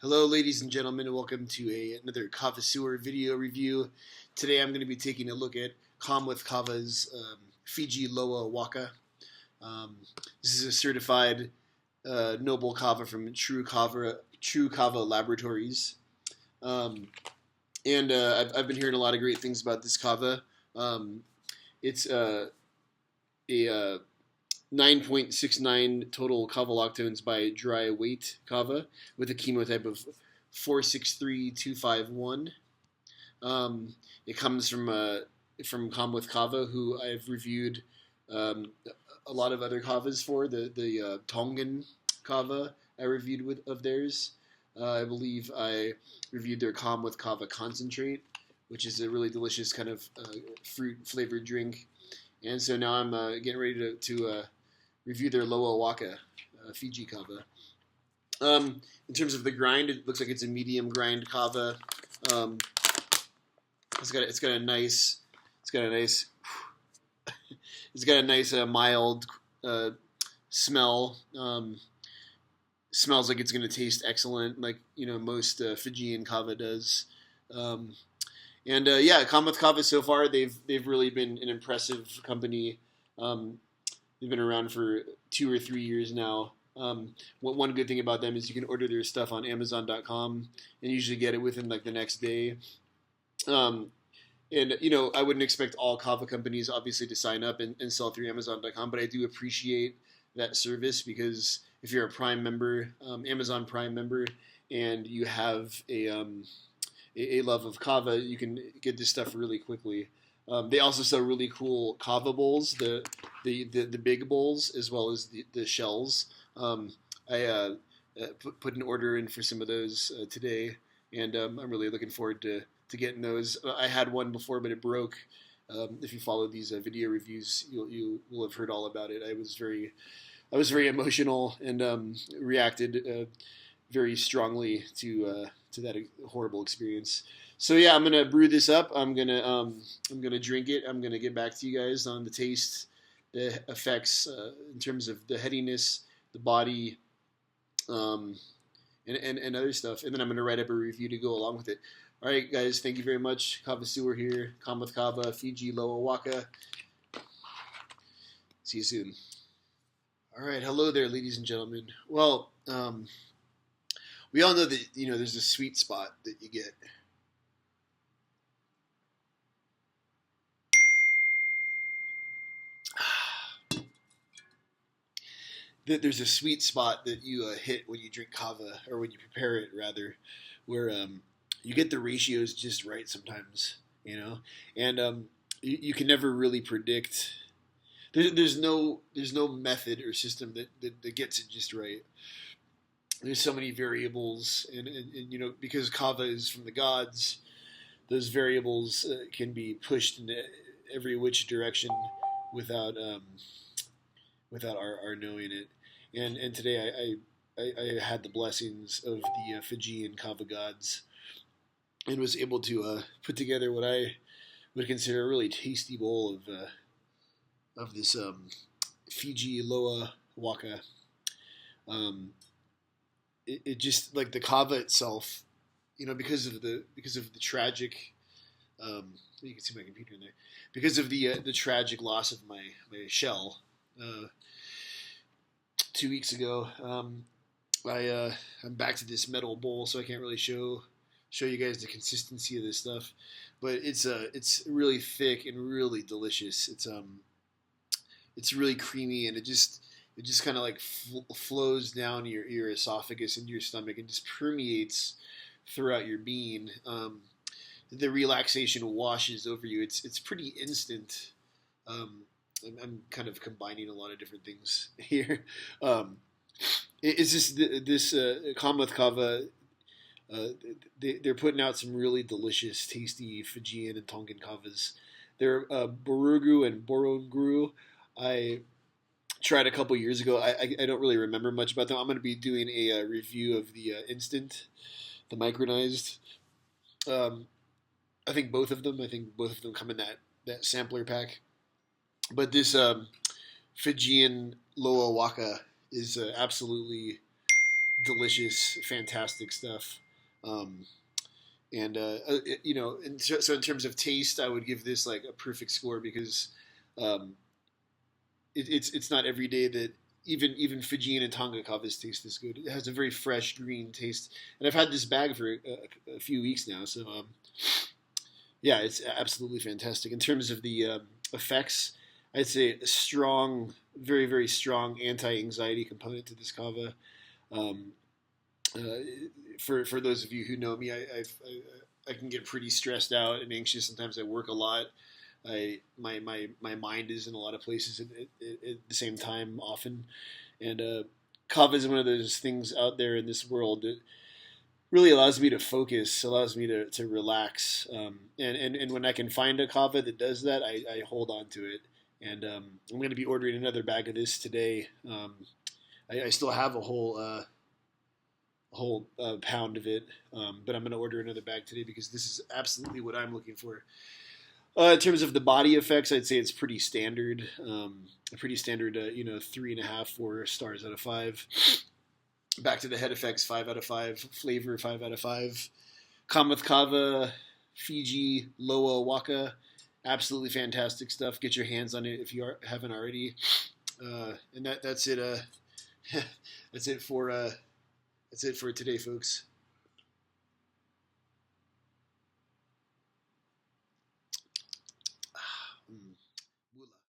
Hello, ladies and gentlemen, and welcome to another Kava Sewer video review. Today I'm going to be taking a look at Kalm With Kava's Fijian Loa Waka. This is a certified noble kava from True Kava Laboratories. I've been hearing a lot of great things about this kava. It's a 9.69 total kava lactones by dry weight kava with a chemotype of 463251. It comes from Kalm With Kava, who I've reviewed a lot of other kavas for. The Tongan kava I reviewed of theirs. I believe I reviewed their Kalm With Kava concentrate, which is a really delicious kind of fruit flavored drink. And so now I'm getting ready to review their Loa Waka Fiji kava. In terms of the grind, it looks like it's a medium grind kava. It's got a nice mild smell. Smells like it's going to taste excellent, like most Fijian kava does. Kalm With Kava so far, they've really been an impressive company. They've been around for 2 or 3 years now. One good thing about them is you can order their stuff on Amazon.com and usually get it within like the next day. I wouldn't expect all kava companies obviously to sign up and sell through Amazon.com, but I do appreciate that service because if you're a Prime member, Amazon Prime member, and you have a love of kava, you can get this stuff really quickly. They also sell really cool kava bowls, the big bowls as well as the shells. I put an order in for some of those today, and I'm really looking forward to getting those. I had one before, but it broke. If you follow these video reviews, you will have heard all about it. I was very emotional and reacted very strongly to that horrible experience. So yeah, I'm gonna brew this up. I'm gonna drink it. I'm gonna get back to you guys on the taste, the effects in terms of the headiness, the body, and other stuff. And then I'm gonna write up a review to go along with it. All right, guys. Thank you very much. Kava Sewer here. Kalm With Kava, Fiji Loa Waka. See you soon. All right, hello there, ladies and gentlemen. Well, we all know that there's a sweet spot that you get. There's a sweet spot that you hit when you drink kava, or when you prepare it, rather, where you get the ratios just right sometimes, and you can never really predict. There's no method or system that gets it just right. There's so many variables, and because kava is from the gods, those variables can be pushed in every which direction without our knowing it. And today I had the blessings of the Fijian kava gods and was able to put together what I would consider a really tasty bowl of this Fijian Loa Waka. It just, like the kava itself, because of the tragic. You can see my computer in there. Because of the tragic loss of my shell 2 weeks ago, I'm back to this metal bowl, so I can't really show you guys the consistency of this stuff. But it's really thick and really delicious. It's really creamy, and it just kind of like flows down your esophagus into your stomach and just permeates throughout your being. The relaxation washes over you. It's pretty instant. I'm kind of combining a lot of different things here. It's just this Kalm With Kava. They're putting out some really delicious, tasty Fijian and Tongan kavas. They're Borugu and Boronguru. I tried a couple years ago. I don't really remember much about them. I'm going to be doing a review of the instant, the micronized. I think both of them come in that sampler pack. But this Fijian Loa Waka is absolutely delicious, fantastic stuff. Um, and you know, so in terms of taste, I would give this like a perfect score because um, it's not every day that even Fijian and Tonga kavas taste this good. It has a very fresh green taste, and I've had this bag for a few weeks now. So yeah, it's absolutely fantastic. In terms of the effects, I'd say a strong, very strong anti-anxiety component to this kava. Um, uh, for those of you who know me, I can get pretty stressed out and anxious. Sometimes I work a lot. My mind is in a lot of places at the same time often, and kava is one of those things out there in this world that really allows me to focus, allows me to relax, and when I can find a kava that does that, I hold on to it. And I'm going to be ordering another bag of this today. I still have a whole pound of it, but I'm going to order another bag today because this is absolutely what I'm looking for. In terms of the body effects, I'd say it's pretty standard. A pretty standard, 3.5, 4 stars out of 5. Back to the head effects, 5 out of 5. Flavor, 5 out of 5. Kalm with Kava, Fiji Loa Waka, absolutely fantastic stuff. Get your hands on it if you haven't already. And that's it. That's it for today, folks.